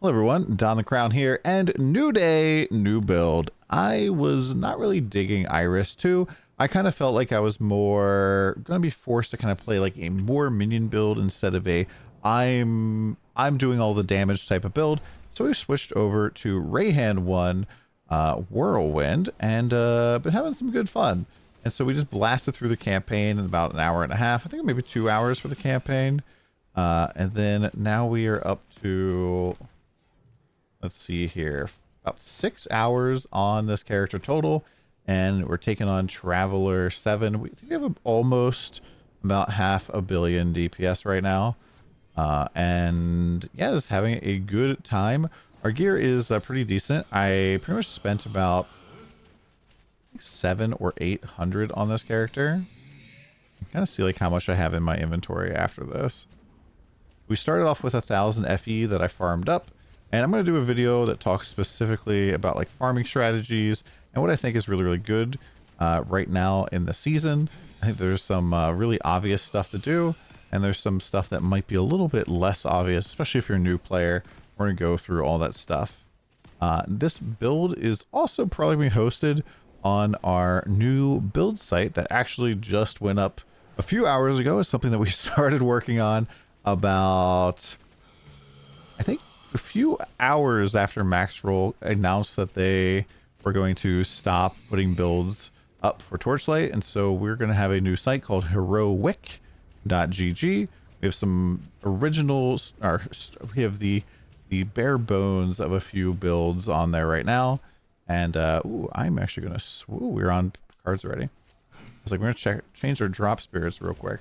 Hello everyone, DonTheCrown here, and new day, new build. I was not really digging Iris 2. I kind of felt like I was more going to be forced to kind of play like a more minion build instead of a I'm doing all the damage type of build. So we switched over to Rehan 1 Whirlwind and been having some good fun. And so we just blasted through the campaign in about an hour and a half. I think maybe 2 hours for the campaign. And then now we are up to... let's see here, about 6 hours on this character total, and we're taking on Traveler 7. We think we have almost about 500 million DPS right now, and yeah, just having a good time. Our gear is pretty decent. I pretty much spent about 700 or 800 on this character. You can kind of see like how much I have in my inventory after this. We started off with 1000 FE that I farmed up. And I'm going to do a video that talks specifically about like farming strategies and what I think is really, really good right now in the season. I think there's some really obvious stuff to do, and there's some stuff that might be a little bit less obvious, especially if you're a new player. We're going to go through all that stuff. This build is also probably being hosted on our new build site that actually just went up a few hours ago. It's something that we started working on about, I think, a few hours after Maxroll announced that they were going to stop putting builds up for Torchlight, and so we're going to have a new site called heroic.gg. We have some originals, or we have the bare bones of a few builds on there right now, and ooh, I'm actually going to we're on cards already. I was like, we're going to change our drop spirits real quick.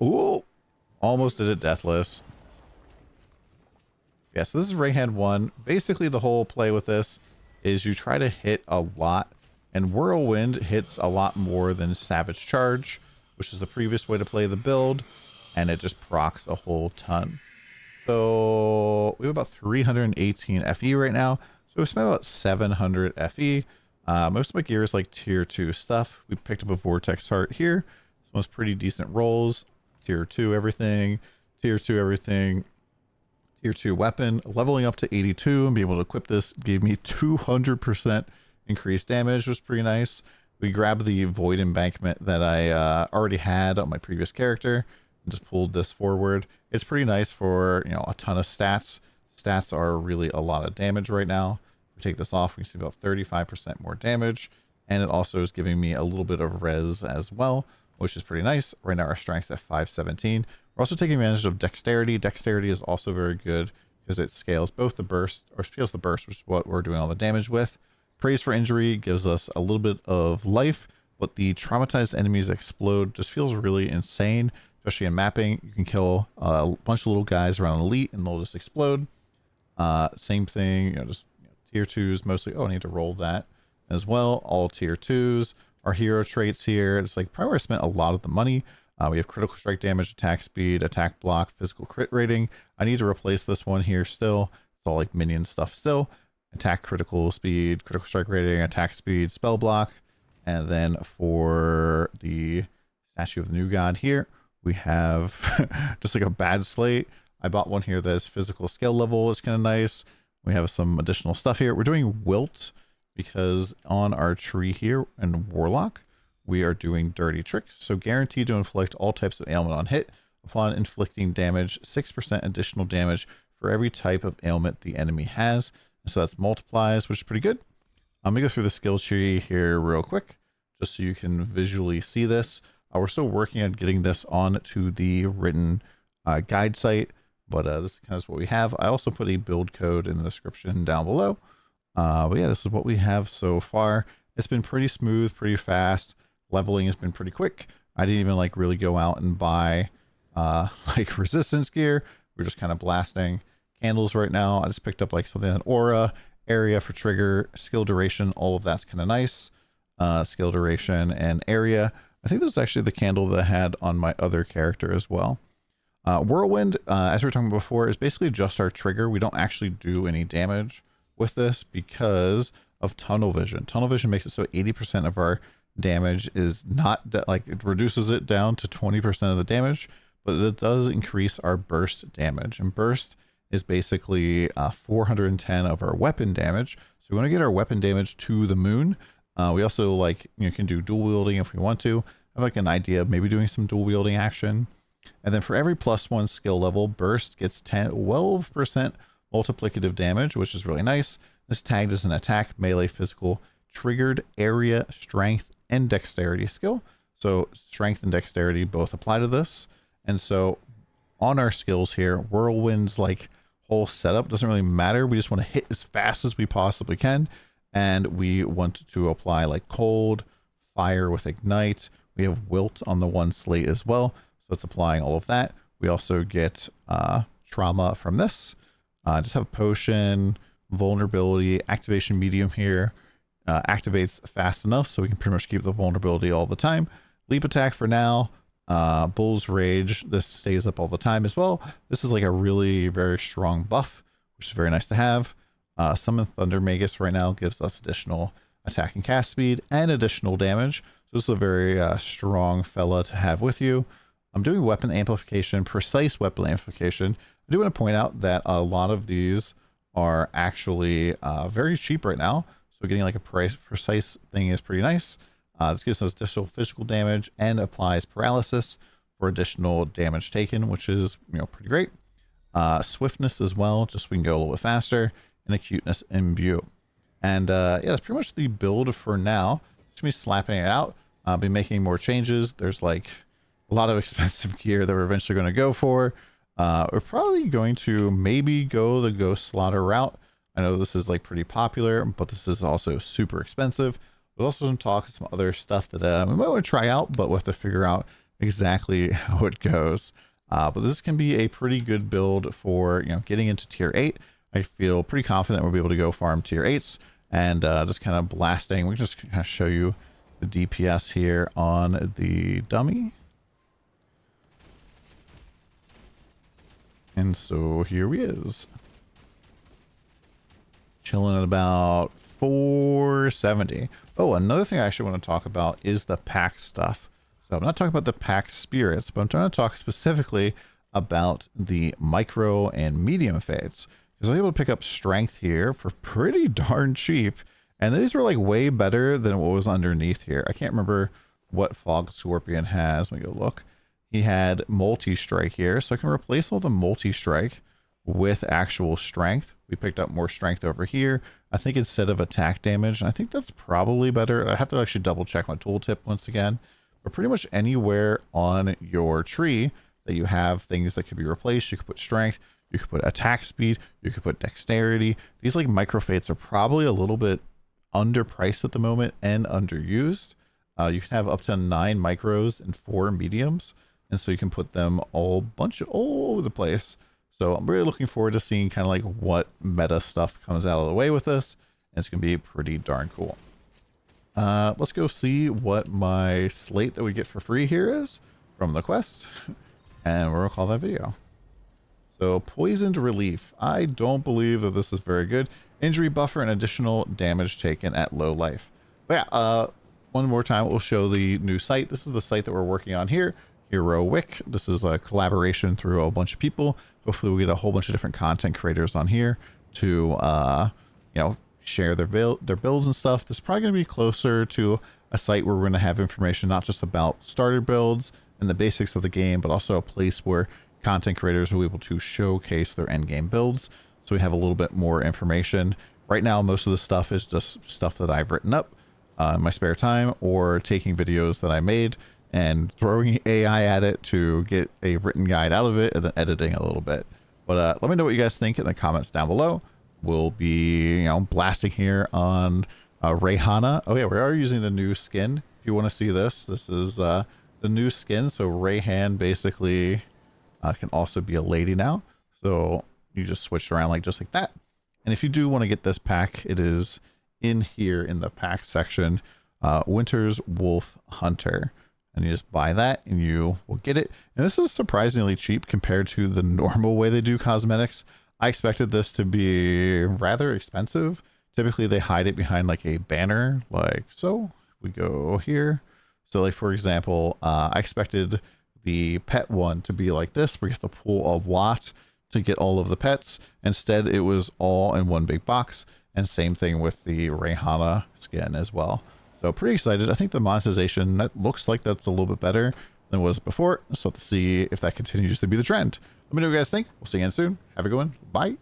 Ooh, almost did it deathless. Yeah, so this is Rehan 1. Basically, the whole play with this is you try to hit a lot, and Whirlwind hits a lot more than Savage Charge, which is the previous way to play the build, and it just procs a whole ton. So we have about 318 FE right now, so we spent about 700 FE. Most of my gear is like tier 2 stuff. We picked up a Vortex Heart here. Some was pretty decent rolls. Tier 2 everything, tier 2 everything. Tier 2 weapon, leveling up to 82 and being able to equip this gave me 200% increased damage, which was pretty nice. We grabbed the Void Embankment that I already had on my previous character and just pulled this forward. It's pretty nice for, you know, a ton of stats. Stats are really a lot of damage right now. If we take this off, we can see about 35% more damage, and it also is giving me a little bit of res as well, which is pretty nice. Right now our strength's at 517. We're also taking advantage of dexterity. Dexterity is also very good because it scales both the burst, or scales the burst, which is what we're doing all the damage with. Praise for injury gives us a little bit of life, but the traumatized enemies explode just feels really insane, especially in mapping. You can kill a bunch of little guys around elite and they'll just explode. Same thing, you know, just tier 2s mostly. Oh, I need to roll that as well. All tier 2s. Our hero traits here, it's like probably where I spent a lot of the money. We have critical strike damage, attack speed, attack block, physical crit rating. I need to replace this one here still. It's all like minion stuff still. Attack critical speed, critical strike rating, attack speed, spell block. And then for the statue of the new god here, we have just like a bad slate. I bought one here that's physical skill level. It's kind of nice. We have some additional stuff here. We're doing wilt because on our tree here in Warlock, we are doing dirty tricks, so guaranteed to inflict all types of ailment on hit. Upon inflicting damage, 6% additional damage for every type of ailment the enemy has. And so that's multiplies, which is pretty good. I'm gonna go through the skill tree here real quick, just so you can visually see this. We're still working on getting this on to the written guide site, but this is kind of what we have. I also put a build code in the description down below. But yeah, this is what we have so far. It's been pretty smooth, pretty fast. Leveling has been pretty quick. I didn't even like really go out and buy like resistance gear. We're just kind of blasting candles right now. I just picked up like something, an aura, area for trigger, skill duration, all of that's kind of nice. Skill duration and area. I think this is actually the candle that I had on my other character as well. Whirlwind, as we were talking about before, is basically just our trigger. We don't actually do any damage with this because of tunnel vision. Tunnel vision makes it so 80% of our damage is not like, it reduces it down to 20% of the damage, but it does increase our burst damage, and burst is basically 410 of our weapon damage. So we want to get our weapon damage to the moon. We also can do dual wielding if we want to. I have an idea of maybe doing some dual wielding action. And then for every +1 skill level, burst gets 12% multiplicative damage, which is really nice. This tagged as an attack, melee, physical, triggered, area, strength, and dexterity skill. So strength and dexterity both apply to this. And so on our skills here, Whirlwind's whole setup doesn't really matter. We just want to hit as fast as we possibly can. And we want to apply cold, fire with ignite. We have wilt on the one slate as well. So it's applying all of that. We also get trauma from this. Just have potion, vulnerability, activation medium here. Activates fast enough so we can pretty much keep the vulnerability all the time. Leap attack for now. Bull's Rage, this stays up all the time as well. This is a really very strong buff, which is very nice to have. Summon Thunder Magus right now gives us additional attack and cast speed and additional damage. So this is a very strong fella to have with you. I'm doing weapon amplification, precise weapon amplification. I do want to point out that a lot of these are actually very cheap right now. So getting a precise thing is pretty nice. This gives us additional physical damage and applies paralysis for additional damage taken, which is pretty great. Swiftness as well, just so we can go a little bit faster, and acuteness imbue. And yeah, that's pretty much the build for now. Just gonna be slapping it out. I'll be making more changes. There's a lot of expensive gear that we're eventually going to go for. We're probably going to maybe go the Ghost Slaughter route. I know this is pretty popular, but this is also super expensive. There's also some talk of some other stuff that we might want to try out, but we'll have to figure out exactly how it goes. But this can be a pretty good build for getting into tier 8. I feel pretty confident we'll be able to go farm tier 8s and just kind of blasting. We can just kind of show you the DPS here on the dummy. And so here he is. Chilling at about 470. Oh, another thing I actually want to talk about is the pack stuff. So I'm not talking about the pack spirits, but I'm trying to talk specifically about the micro and medium fates. Because I was able to pick up strength here for pretty darn cheap. And these were way better than what was underneath here. I can't remember what Fog Scorpion has. Let me go look. He had multi-strike here, so I can replace all the multi-strike with actual strength. We picked up more strength over here, I think, instead of attack damage, and I think that's probably better. I have to actually double check my tooltip once again, but pretty much anywhere on your tree that you have things that could be replaced, you could put strength, you could put attack speed, you could put dexterity. These microfates are probably a little bit underpriced at the moment and underused. You can have up to 9 micros and 4 mediums. And so you can put them all over the place. So I'm really looking forward to seeing kind of what meta stuff comes out of the way with this. And it's going to be pretty darn cool. Let's go see what my slate that we get for free here is from the quest. And we're going to call that video. So Poisoned Relief. I don't believe that this is very good. Injury buffer and additional damage taken at low life. But yeah, one more time, we'll show the new site. This is the site that we're working on here. RweLodBhEE+zzAAAAAAFg. This is a collaboration through a bunch of people. Hopefully we'll get a whole bunch of different content creators on here to share their builds and stuff. This is probably going to be closer to a site where we're going to have information not just about starter builds and the basics of the game, but also a place where content creators will be able to showcase their end game builds, so we have a little bit more information. Right now most of the stuff is just stuff that I've written up in my spare time, or taking videos that I made and throwing AI at it to get a written guide out of it, and then editing a little bit. But let me know what you guys think in the comments down below. We'll be, blasting here on Rehana. Oh yeah, we are using the new skin. If you want to see this, this is the new skin. So Rehan basically can also be a lady now. So you just switch around just like that. And if you do want to get this pack, it is in here in the pack section, Winter's Wolf Hunter. And you just buy that and you will get it. And this is surprisingly cheap compared to the normal way they do cosmetics. I expected this to be rather expensive. Typically they hide it behind a banner, like so. We go here. So for example, I expected the pet one to be like this, where you have to pull a lot to get all of the pets. Instead, it was all in one big box, and same thing with the Rehana skin as well. So pretty excited. I think the monetization, that looks like that's a little bit better than it was before. So to see if that continues to be the trend. Let me know what you guys think. We'll see you again soon. Have a good one. Bye.